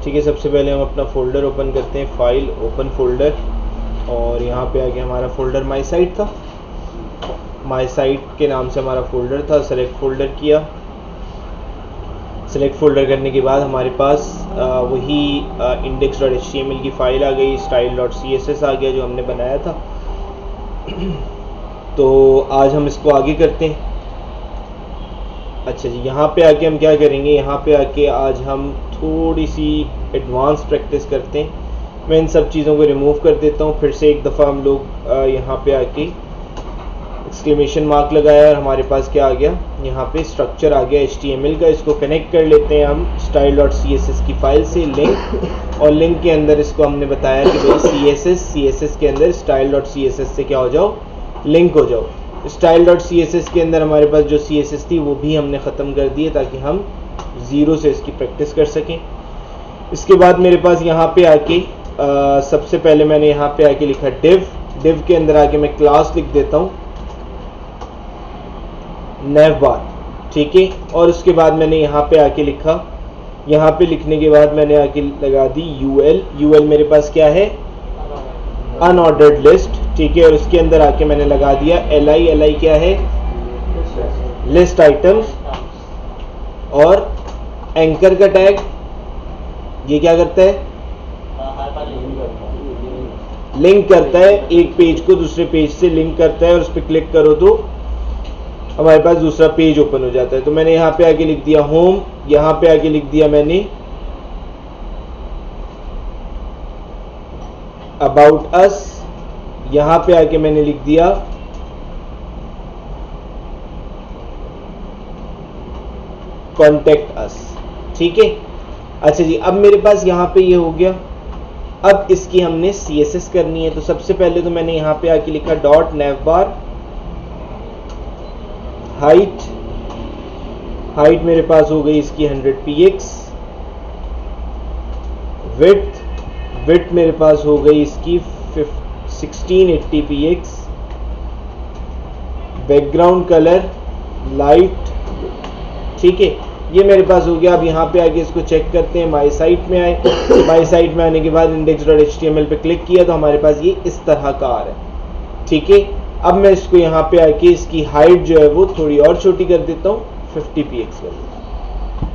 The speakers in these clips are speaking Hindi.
ठीक है, सबसे पहले हम अपना फोल्डर ओपन करते हैं, फाइल, ओपन फोल्डर, और यहाँ पे आके हमारा फोल्डर माई साइट था, माई साइट के नाम से हमारा फोल्डर था। सेलेक्ट फोल्डर किया। सेलेक्ट फोल्डर करने के बाद हमारे पास वही index.html की फ़ाइल आ गई, style.css आ गया जो हमने बनाया था। तो आज हम इसको आगे करते हैं। अच्छा जी, यहाँ पे आके हम क्या करेंगे, यहाँ पे आके आज हम थोड़ी सी एडवांस प्रैक्टिस करते हैं। मैं इन सब चीज़ों को रिमूव कर देता हूँ। फिर से एक दफ़ा हम लोग यहाँ पे आके एक्सक्लेमेशन मार्क लगाया और हमारे पास क्या आ गया, यहाँ पे स्ट्रक्चर आ गया HTML का। इसको कनेक्ट कर लेते हैं हम style.css की फ़ाइल से, लिंक, और लिंक के अंदर इसको हमने बताया कि भाई CSS के अंदर style.css से क्या हो जाओ, लिंक हो जाओ। style.css के अंदर हमारे पास जो CSS थी वो भी हमने ख़त्म कर दी है ताकि हम ज़ीरो से इसकी प्रैक्टिस कर सकें। इसके बाद मेरे पास यहाँ पे आके सबसे पहले मैंने यहाँ पे आके लिखा div के अंदर आके मैं क्लास लिख देता हूँ navbar, ठीक है। और उसके बाद मैंने यहाँ पे आके लिखा, यहाँ पे लिखने के बाद मैंने आके लगा दी ul मेरे पास क्या है, अनऑर्डर्ड लिस्ट, ठीक है। और उसके अंदर आके मैंने लगा दिया li क्या है, लिस्ट आइटम्स। और एंकर का टैग ये क्या करता है, लिंक करता है, एक पेज को दूसरे पेज से लिंक करता है, और उस पर क्लिक करो तो हमारे पास दूसरा पेज ओपन हो जाता है। तो मैंने यहाँ पे आके लिख दिया होम, यहाँ पे आके लिख दिया मैंने अबाउट अस, यहाँ पे आके मैंने लिख दिया कॉन्टेक्ट अस, ठीक है। अच्छा जी, अब मेरे पास यहाँ पे ये हो गया। अब इसकी हमने CSS करनी है। तो सबसे पहले तो मैंने यहाँ पे आके लिखा .navbar, हाइट मेरे पास हो गई इसकी 100 px, विड्थ मेरे पास हो गई इसकी 1680 px, बैकग्राउंड कलर लाइट, ठीक है, ये मेरे पास हो गया। अब यहाँ पे आके इसको चेक करते हैं। माई साइट में आए, माई साइट में आने के बाद index.html पे क्लिक किया तो हमारे पास ये इस तरह का आ रहा है, ठीक है। अब मैं इसको यहाँ पे आके इसकी हाइट जो है वो थोड़ी और छोटी कर देता हूँ, 50 px कर देता हूँ,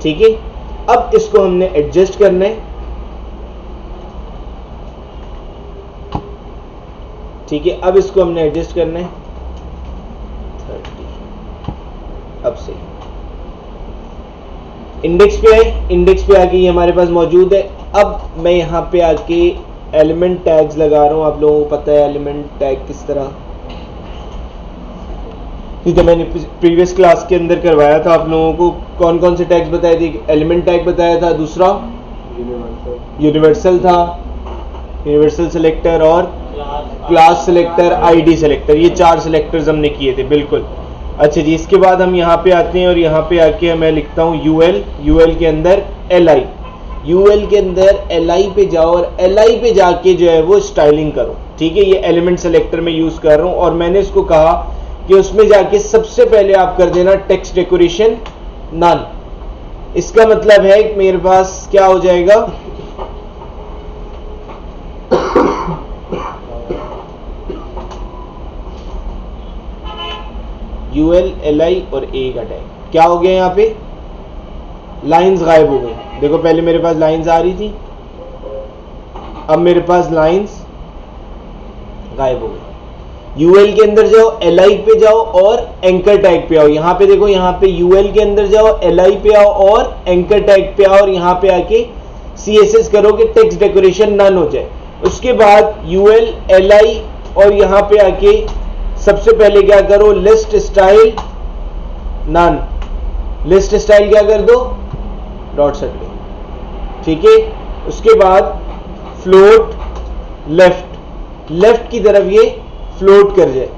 ठीक है। अब इसको हमने एडजस्ट करना है, ठीक है। अब इसको हमने एडजस्ट करना है 30। अब से इंडेक्स पे आए, इंडेक्स पे आके ये हमारे पास मौजूद है। अब मैं यहाँ पे आके एलिमेंट टैग्स लगा रहा हूँ। आप लोगों को पता है एलिमेंट टैग किस तरह, ठीक है। मैंने प्रीवियस क्लास के अंदर करवाया था आप लोगों को। कौन कौन से टैग्स बताए थे, एलिमेंट टैग बताया था, दूसरा यूनिवर्सल था, यूनिवर्सल सेलेक्टर, और क्लास सेलेक्टर, आईडी सेलेक्टर, ये 4 सेलेक्टर्स हमने किए थे, बिल्कुल। अच्छा जी, इसके बाद हम यहाँ पे आते हैं और यहाँ पे आके मैं लिखता हूँ यूएल के अंदर li, यूएल के अंदर li पे जाओ और li पे जाके जो है वो स्टाइलिंग करो, ठीक है। ये एलिमेंट सेलेक्टर में यूज कर रहा हूँ और मैंने इसको कहा कि उसमें जाके सबसे पहले आप कर देना टेक्स्ट डेकोरेशन नन। इसका मतलब है कि मेरे पास क्या हो जाएगा, यूएल li और a का टैग क्या हो गया, यहाँ पे लाइंस गायब हो गई। देखो पहले मेरे पास लाइंस आ रही थी, अब मेरे पास लाइंस गायब हो गई। यूएल के अंदर जाओ, li पे जाओ और एंकर टैग पे आओ। यहाँ पे देखो, यहाँ पे यूएल के अंदर जाओ, li पे आओ और एंकर टैग पे आओ और यहाँ पे आके CSS करो कि टेक्स्ट डेकोरेशन नन हो जाए। उसके बाद यूएल li और यहाँ पे आके सबसे पहले क्या करो, list style none, list style क्या कर दो, डॉट सेट दो, ठीक है। उसके बाद फ्लोट लेफ्ट की तरफ ये फ्लोट कर जाए,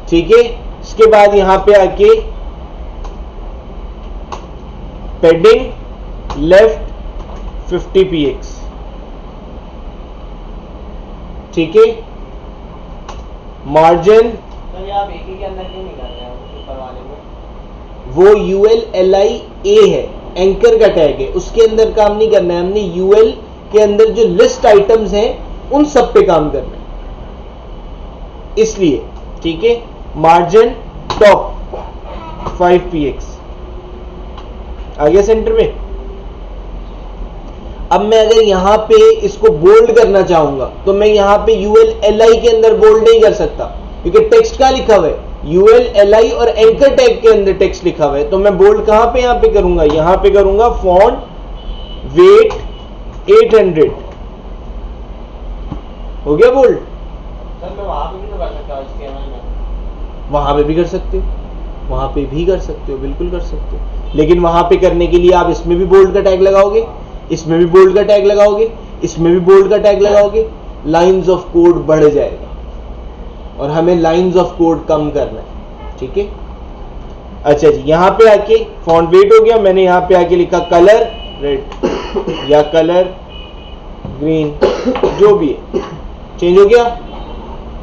ठीक है। इसके बाद यहां पे आके पैडिंग लेफ्ट 50 px, ठीक है। मार्जिन आप एक ही के अंदर क्यों नहीं कर रहे हैं ऊपर वाले में? वो यूएल li a है, एंकर का टैग है उसके अंदर काम नहीं करना है, हमने यूएल के अंदर जो लिस्ट आइटम्स हैं उन सब पे काम करना है, इसलिए ठीक है। मार्जिन टॉप 5px आ गया सेंटर में। अब मैं अगर यहां पे इसको बोल्ड करना चाहूंगा तो मैं यहां पे ULLI के अंदर बोल्ड नहीं कर सकता, क्योंकि टेक्स्ट क्या लिखा हुआ है, ULLI और एंकर टैग के अंदर टेक्स्ट लिखा हुआ है। तो मैं बोल्ड कहां पे यहां पे करूंगा, यहां पे करूंगा फॉन्ट वेट 800 हो गया बोल्ड। सर मैं वहां पे भी तो कर सकता हूं HTML में। वहां पे भी कर सकते हो, वहां पे भी कर सकते हो, बिल्कुल कर सकते हो, लेकिन वहां पे करने के लिए आप इसमें भी बोल्ड का टैग लगाओगे, इसमें भी बोल्ड का टैग लगाओगे, इसमें भी बोल्ड का टैग लगाओगे, लाइंस ऑफ कोड बढ़ जाएगा और हमें लाइंस ऑफ कोड कम करना है, ठीक है। अच्छा जी, यहां पे आके फॉन्ट वेट हो गया, मैंने यहां पे आके लिखा कलर रेड या कलर ग्रीन, जो भी है चेंज हो गया।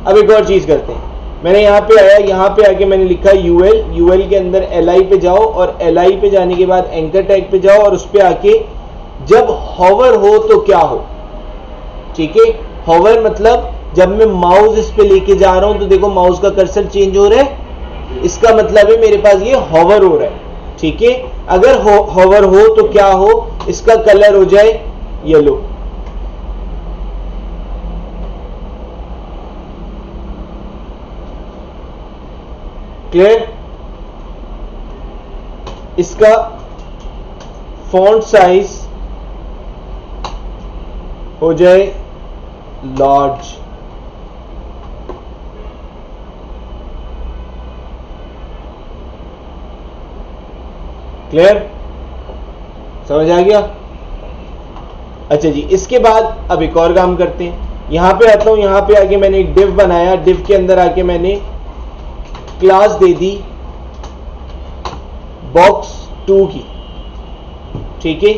अब एक और चीज करते हैं, मैंने यहां पे आया, यहां पे आके मैंने लिखा यूएल के अंदर LI पे जाओ और LI पे जाने के बाद एंकर टैग पे जाओ और उस पे आके जब हॉवर हो तो क्या हो, ठीक है। हॉवर मतलब जब मैं माउस इस पे लेके जा रहा हूं तो देखो माउस का कर्सर चेंज हो रहा है, इसका मतलब है मेरे पास ये हॉवर हो रहा है, ठीक है। अगर हॉवर हो तो क्या हो, इसका कलर हो जाए येलो, क्लियर। इसका फॉन्ट साइज हो जाए लार्ज, क्लियर, समझ आ गया। अच्छा जी, इसके बाद अब एक और काम करते हैं, यहां पे आता हूं, यहां पे आके मैंने एक डिव बनाया, डिव के अंदर आके मैंने क्लास दे दी box2 की, ठीक है।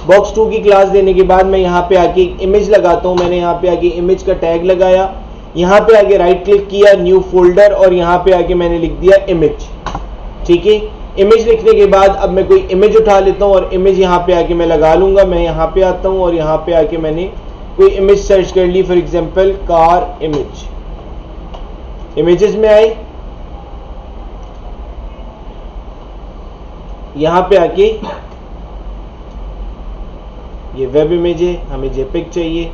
box2 की क्लास देने के बाद मैं यहां पे आके एक इमेज लगाता हूं, मैंने यहां पे आके इमेज का टैग लगाया, यहां पे आके राइट क्लिक किया, न्यू फोल्डर, और यहां पे आके मैंने लिख दिया इमेज, ठीक है। इमेज लिखने के बाद अब मैं कोई इमेज उठा लेता हूं और इमेज यहां पे आके मैं लगा लूंगा। मैं यहां पे आता हूं और यहां पे आके मैंने कोई इमेज सर्च कर ली, for example car image, images में आए, यहां पे आके ये वेब इमेज है, हमें जेपेग चाहिए,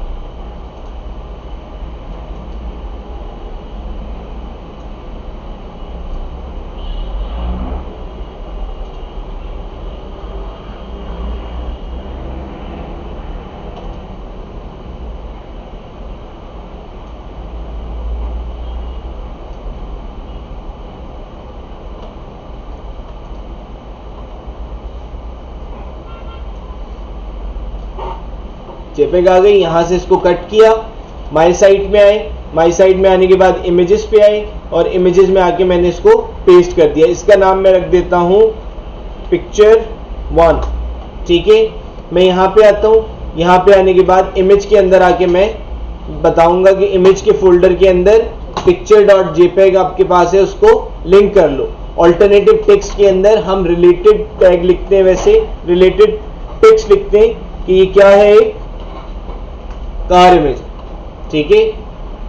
जेपेग आ गई। यहां से इसको कट किया, माई साइट में आए, माई साइट में आने के बाद इमेजेस पे आए और इमेजेस में आके मैंने इसको पेस्ट कर दिया। इसका नाम मैं रख देता हूं पिक्चर 1, ठीक है। मैं यहां पे आता हूं, यहां पे आने के बाद इमेज के अंदर आके मैं बताऊंगा कि इमेज के फोल्डर के अंदर picture.jpg आपके पास है, उसको लिंक कर लो। ऑल्टरनेटिव टेक्स्ट के अंदर हम रिलेटेड टैग लिखते हैं, वैसे रिलेटेड टेक्स्ट लिखते हैं कि ये क्या है, एक कार इमेज, ठीक है।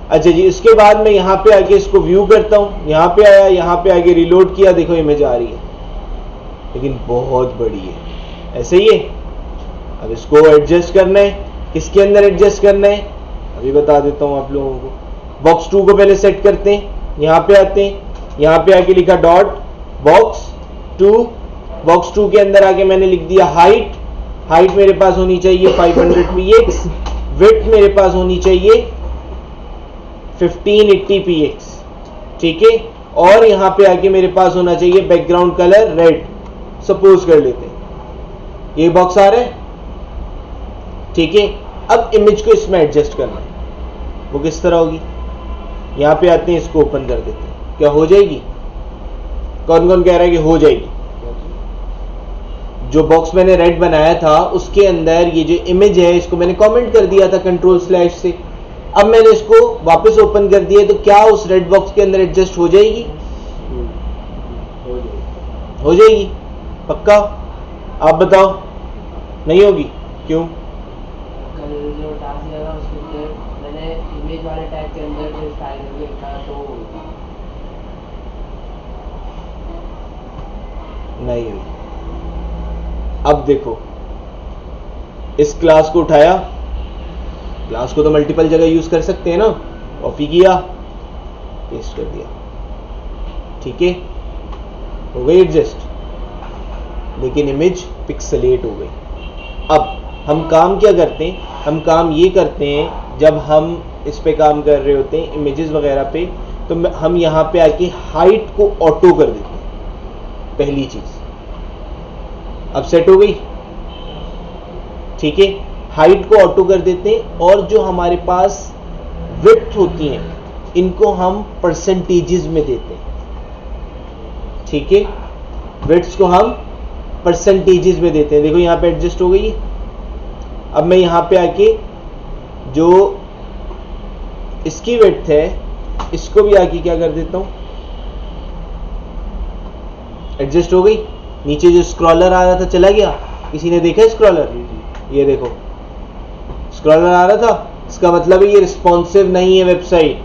अच्छा जी, इसके बाद मैं यहां पे आके इसको व्यू करता हूं, यहां पे आया, यहां पे आके रिलोड किया, देखो इमेज आ रही है, लेकिन बहुत बड़ी है, ऐसे ही है। अब इसको एडजस्ट करना है, किसके अंदर एडजस्ट करना है अभी बता देता हूं आप लोगों को। box2 को पहले सेट करते हैं, यहां पे आते हैं, यहां पे आके लिखा डॉट box2, box2 के अंदर आके मैंने लिख दिया हाइट, हाइट मेरे पास होनी चाहिए 500 px, विड्थ मेरे पास होनी चाहिए 1580 px, ठीक है। और यहां पे आके मेरे पास होना चाहिए बैकग्राउंड कलर रेड, सपोज कर लेते हैं ये बॉक्स आ रहा है, ठीक है। अब इमेज को इसमें एडजस्ट करना है, वो किस तरह होगी, यहां पे आते हैं, इसको ओपन कर देते हैं, क्या हो जाएगी, कौन कौन कह रहा है कि हो जाएगी। जो बॉक्स मैंने रेड बनाया था उसके अंदर ये जो इमेज है इसको मैंने कमेंट कर दिया था कंट्रोल/ से, अब मैंने इसको वापस ओपन कर दिया, तो क्या उस रेड बॉक्स के अंदर एडजस्ट हो जाएगी, हो जाएगी पक्का। आप बताओ, नहीं होगी, क्यों? कल जो टास्क दिया था उसके अंदर मैंने इमेज वाले टैग के अंदर जो स्टाइल लिखा तो नहीं हुई। अब देखो, इस क्लास को उठाया, क्लास को तो मल्टीपल जगह यूज कर सकते हैं ना, कॉपी किया, पेस्ट कर दिया, ठीक है, हो गई एडजस्ट, लेकिन इमेज पिक्सेलेट हो गई। अब हम काम क्या करते हैं, हम काम ये करते हैं, जब हम इस पे काम कर रहे होते हैं इमेजेस वगैरह पे, तो हम यहाँ पे आके हाइट को ऑटो कर देते हैं, पहली चीज। अब सेट हो गई, ठीक है, हाइट को ऑटो कर देते हैं, और जो हमारे पास विड्थ होती हैं इनको हम परसेंटेजेस में देते हैं, ठीक है, विड्थ को हम परसेंटेजेस में देते हैं। देखो यहाँ पे एडजस्ट हो गई है। अब मैं यहाँ पे आके जो इसकी विड्थ है इसको भी आके क्या कर देता हूं, एडजस्ट हो गई। नीचे जो स्क्रॉलर आ रहा था चला गया, किसी ने देखा स्क्रॉलर? ये देखो स्क्रॉलर आ रहा था, इसका मतलब है ये रिस्पॉन्सिव नहीं है वेबसाइट।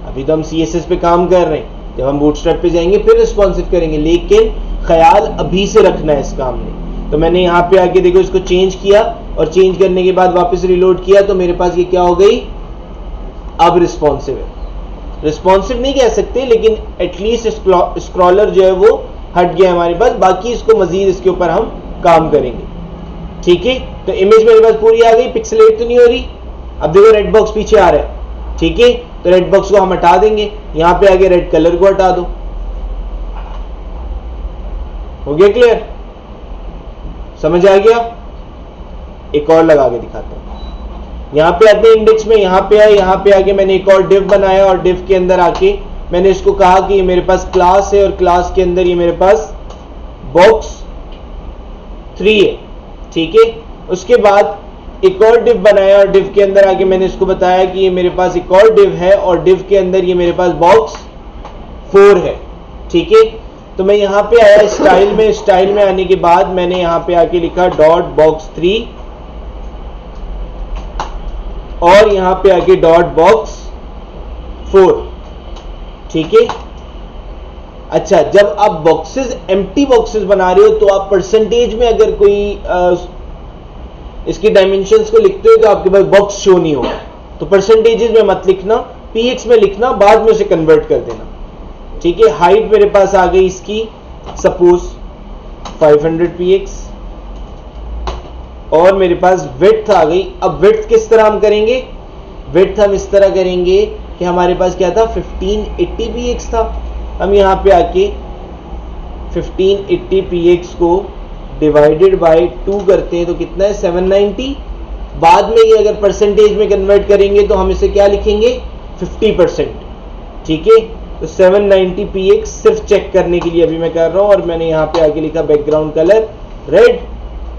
अभी तो हम CSS पे काम कर रहे हैं, जब हम बूटस्ट्रैप पे जाएंगे फिर रिस्पॉन्सिव करेंगे, लेकिन ख्याल अभी से रखना है इस काम में। तो मैंने यहाँ पे आके देखो इसको चेंज किया, और चेंज करने के बाद वापस रिलोड किया, तो मेरे पास ये क्या हो गई, अब रिस्पॉन्सिव है। रिस्पॉन्सिव नहीं कह सकते, लेकिन एटलीस्ट स्क्रॉलर जो है वो हट गया हमारे पास। बाकी इसको मजीद इसके ऊपर हम काम करेंगे, ठीक है। तो इमेज मेरे पास पूरी आ गई, पिक्सेलेट तो नहीं हो रही। अब देखो रेड बॉक्स पीछे आ रहा है, ठीक है, तो रेड बॉक्स को हम हटा देंगे, यहां पे आगे रेड कलर को हटा दो। हो गया क्लियर? समझ आ गया? एक और लगा के दिखाता हूं। यहां पे आते हैं इंडेक्स में, यहां पे आए, यहां पे आके मैंने एक और डिव बनाया, और डिव के अंदर आके मैंने इसको कहा कि ये मेरे पास क्लास है, और क्लास के अंदर ये मेरे पास बॉक्स 3 है, ठीक है। उसके बाद एक और डिव बनाया, और डिव के अंदर आके मैंने इसको बताया कि ये मेरे पास एक और डिव है, और डिव के अंदर ये मेरे पास बॉक्स 4 है, ठीक है। तो मैं यहां पे आया स्टाइल में, स्टाइल में आने के बाद मैंने यहां पे आके लिखा डॉट बॉक्स 3, और यहां पे आके डॉट बॉक्स 4, ठीक है। अच्छा, जब आप बॉक्सेस एम्प्टी बॉक्सेस बना रहे हो तो आप परसेंटेज में अगर कोई इसकी डायमेंशंस को लिखते हो तो आपके पास बॉक्स शो नहीं होगा, तो परसेंटेजेस में मत लिखना, px में लिखना, बाद में उसे कन्वर्ट कर देना, ठीक है। हाइट मेरे पास आ गई इसकी सपोज 500 px, और मेरे पास विड्थ आ गई। अब विड्थ किस तरह हम करेंगे, विड्थ हम इस तरह करेंगे कि हमारे पास क्या था, 1580 px था। हम यहां पे आके 1580 px को डिवाइडेड बाय 2 करते हैं तो कितना है, 790। बाद में ये अगर परसेंटेज में कन्वर्ट करेंगे तो हम इसे क्या लिखेंगे, 50%, ठीक है। तो 790 px सिर्फ चेक करने के लिए अभी मैं कर रहा हूं, और मैंने यहाँ पे आके लिखा बैकग्राउंड कलर रेड,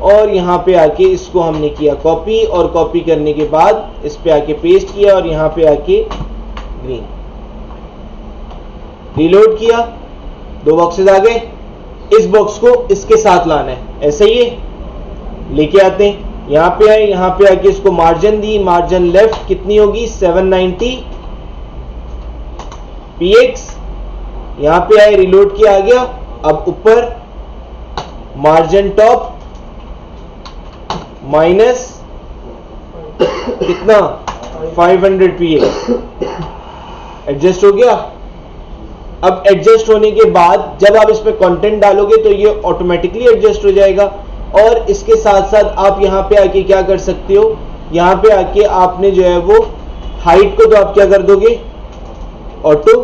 और यहाँ पे आके इसको हमने किया कॉपी, और कॉपी करने के बाद इस पे आके पेस्ट किया, और यहाँ पे आके ग्रीन, रिलोड किया, 2 बॉक्सेस आ गए। इस बॉक्स को इसके साथ लाना है, ऐसे ही है, लेके आते हैं, यहां पे आए, यहां पे आके इसको मार्जिन दी, मार्जिन लेफ्ट कितनी होगी, 790 px, यहां पे आए, रिलोड किया, आ गया। अब ऊपर मार्जिन टॉप माइनस कितना, 500 px, एडजस्ट हो गया। अब एडजस्ट होने के बाद जब आप इसमें कंटेंट डालोगे तो ये ऑटोमेटिकली एडजस्ट हो जाएगा। और इसके साथ साथ आप यहां पे आके क्या कर सकते हो, यहां पे आके आपने जो है वो हाइट को तो आप क्या कर दोगे, ऑटो,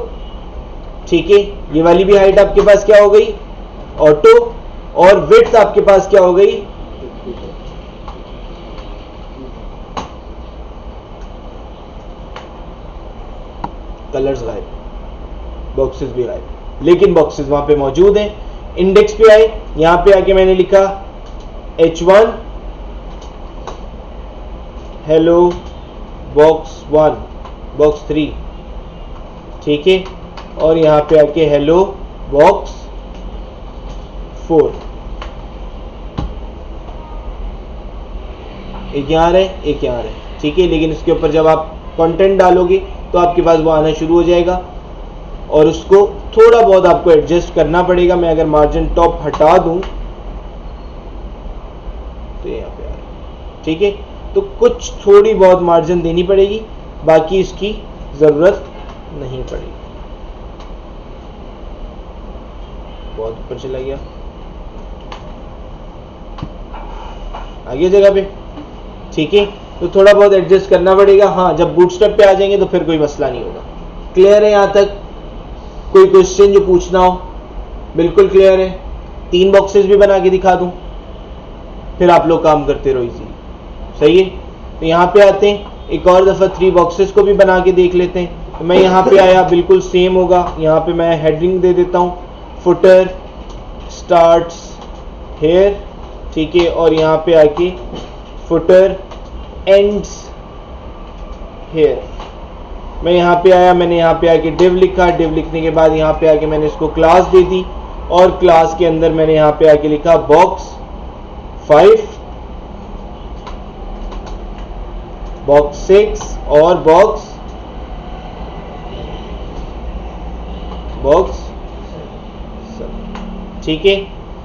ठीक है। ये वाली भी हाइट आपके पास क्या हो गई, ऑटो, और विड्थ आपके पास क्या हो गई, कलर्स गायब, बॉक्सेस भी गायब, लेकिन बॉक्सेस वहां पे मौजूद हैं। इंडेक्स पे आए, यहां पे आके मैंने लिखा H1 हेलो बॉक्स 1 बॉक्स 3, ठीक है, और यहां पे आके हेलो बॉक्स 4, एक यहाँ रहे, एक यहाँ रहे, ठीक है। लेकिन इसके ऊपर जब आप कंटेंट डालोगे तो आपके पास वो आना शुरू हो जाएगा और उसको थोड़ा बहुत आपको एडजस्ट करना पड़ेगा। मैं अगर मार्जिन टॉप हटा दूं तो यहाँ पे आ रहा है, ठीक है। तो कुछ थोड़ी बहुत मार्जिन देनी पड़ेगी, बाकी इसकी ज़रूरत नहीं पड़ेगी। बहुत ऊपर चला गया, आगे जगह पे, ठीक है। तो थोड़ा बहुत एडजस्ट करना पड़ेगा। हाँ, जब बूटस्ट्रैप पे आ जाएंगे तो फिर कोई मसला नहीं होगा। क्लियर है यहाँ तक? कोई क्वेश्चन जो पूछना हो? बिल्कुल क्लियर है। 3 बॉक्सेस भी बना के दिखा दूं, फिर आप लोग काम करते रहो इजीली, सही है। तो यहाँ पे आते हैं, एक और दफ़ा 3 बॉक्सेस को भी बना के देख लेते हैं। तो मैं यहाँ पे आया, बिल्कुल सेम होगा। यहाँ पे मैं हेडिंग दे देता हूँ, फुटर स्टार्ट्स हेयर, ठीक है। और यहाँ पे आके फुटर एंड्स हेयर। मैं यहाँ पे आया, मैंने यहाँ पे आके डिव लिखा। डिव लिखने के बाद यहाँ पे आके मैंने इसको क्लास दे दी और क्लास के अंदर मैंने यहाँ पे आके लिखा बॉक्स 5, बॉक्स 6 और बॉक्स 7, ठीक है।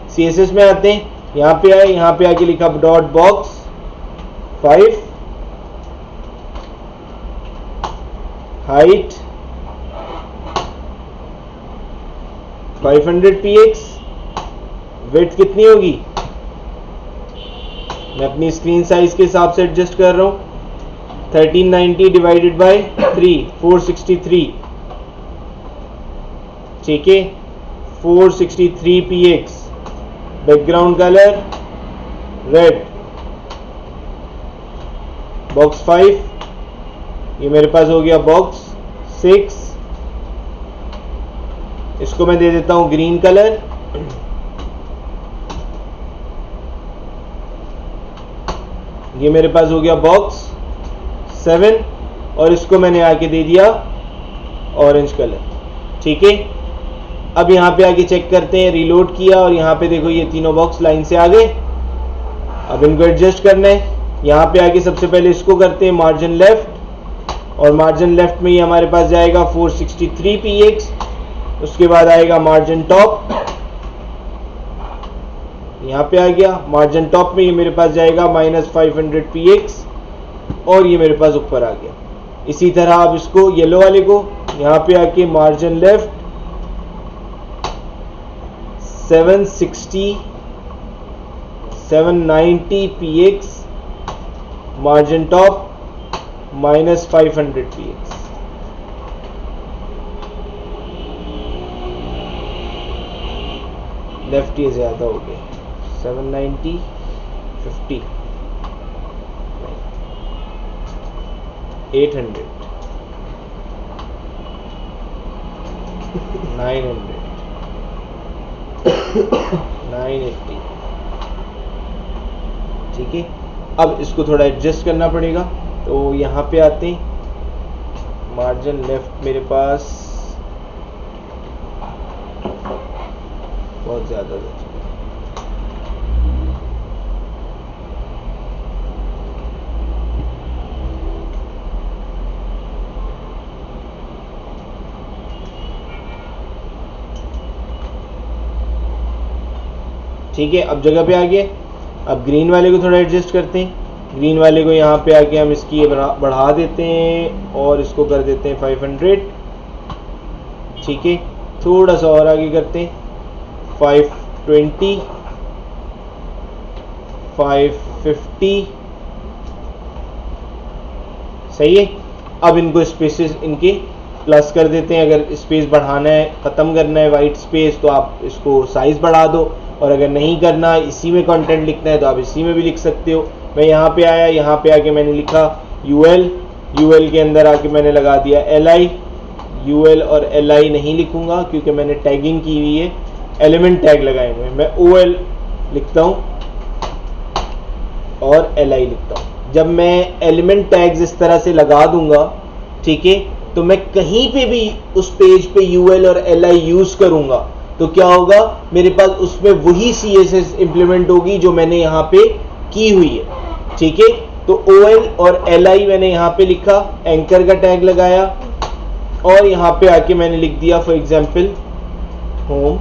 CSS में आते हैं, यहाँ पे आए, यहाँ पे आके लिखा dot box 5, height 500 px, width कितनी होगी? मैं अपनी स्क्रीन साइज के हिसाब से एडजस्ट कर रहा हूं। 1390 डिवाइडेड बाय 3, 463, ठीक है। 463 px। Background colour red. Box 5, ये मेरे पास हो गया बॉक्स 6। इसको मैं दे देता हूं ग्रीन कलर। ये मेरे पास हो गया बॉक्स 7 और इसको मैंने आके दे दिया ऑरेंज कलर, ठीक है। अब यहाँ पे आके चेक करते हैं, रीलोड किया और यहाँ पे देखो ये तीनों बॉक्स लाइन से आ गए। अब इनको एडजस्ट करना है। यहाँ पे आके सबसे पहले इसको करते हैं मार्जिन लेफ्ट, और मार्जिन लेफ्ट में ये हमारे पास जाएगा 463 px। उसके बाद आएगा मार्जिन टॉप, यहाँ पे आ गया। मार्जिन टॉप में ये मेरे पास जाएगा -500 px और ये मेरे पास ऊपर आ गया। इसी तरह आप इसको येलो वाले को यहाँ पे आके margin left 790 px, margin top -500 px। Left ये ज्यादा हो गया, 790 50 800 900 980, ठीक है। अब इसको थोड़ा एडजस्ट करना पड़ेगा। तो यहाँ पे आते हैं, मार्जिन लेफ्ट मेरे पास बहुत ज़्यादा है, ठीक है। अब जगह पे आ गए। अब ग्रीन वाले को थोड़ा एडजस्ट करते हैं। ग्रीन वाले को यहाँ पे आके हम इसकी ये बढ़ा देते हैं और इसको कर देते हैं 500, ठीक है। थोड़ा सा और आगे करते हैं, 520 550, सही है। अब इनको स्पेसेस इनके प्लस कर देते हैं। अगर स्पेस बढ़ाना है, ख़त्म करना है वाइट स्पेस, तो आप इसको साइज़ बढ़ा दो, और अगर नहीं करना, इसी में कंटेंट लिखना है, तो आप इसी में भी लिख सकते हो। मैं यहाँ पे आया, यहाँ पे आके मैंने लिखा UL, UL के अंदर आके मैंने लगा दिया LI। UL और LI नहीं लिखूंगा क्योंकि मैंने टैगिंग की हुई है, एलिमेंट टैग लगाए हुए हैं। मैं OL लिखता हूँ और LI लिखता हूँ। जब मैं एलिमेंट टैग्स इस तरह से लगा दूंगा, ठीक है, तो मैं कहीं पे भी उस पेज पे UL और LI यूज करूंगा तो क्या होगा, मेरे पास उसमें वही CSS इंप्लीमेंट होगी जो मैंने यहाँ पे की हुई है, ठीक है। तो OL और LI मैंने यहाँ पे लिखा, एंकर का टैग लगाया और यहाँ पे आके मैंने लिख दिया फॉर एग्जाम्पल होम।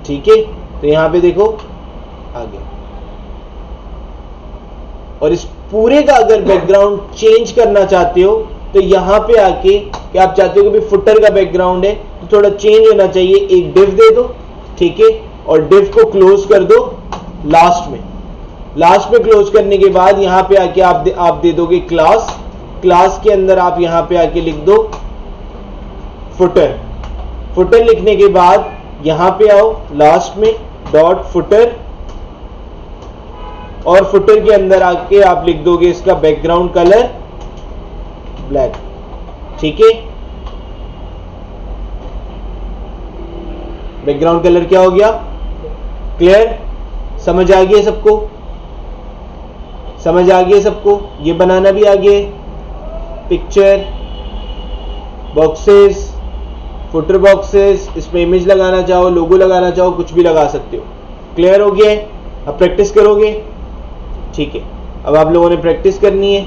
ठीक है, तो यहां पे देखो आ गया। और इस पूरे का अगर बैकग्राउंड चेंज करना चाहते हो तो यहां पे आके कि आप चाहते हो कि फुटर का बैकग्राउंड है तो थोड़ा चेंज होना चाहिए, एक डिव दे दो, ठीक है, और डिव को क्लोज कर दो लास्ट में। लास्ट में क्लोज करने के बाद यहां पे आके आप दे दोगे क्लास। क्लास के अंदर आप यहां पे आके लिख दो फुटर। फुटर लिखने के बाद यहां पे आओ लास्ट में डॉट फुटर, और फुटर के अंदर आके आप लिख दोगे इसका बैकग्राउंड कलर ब्लैक। ठीक है, बैकग्राउंड कलर क्या हो गया? क्लियर? समझ आ गया सबको? समझ आ गया सबको? ये बनाना भी आ गया, पिक्चर बॉक्सेस, फुटर बॉक्सेस, इसमें इमेज लगाना चाहो, लोगो लगाना चाहो, कुछ भी लगा सकते हो। क्लियर हो गया है? अब प्रैक्टिस करोगे? ठीक है, अब आप लोगों ने प्रैक्टिस करनी है।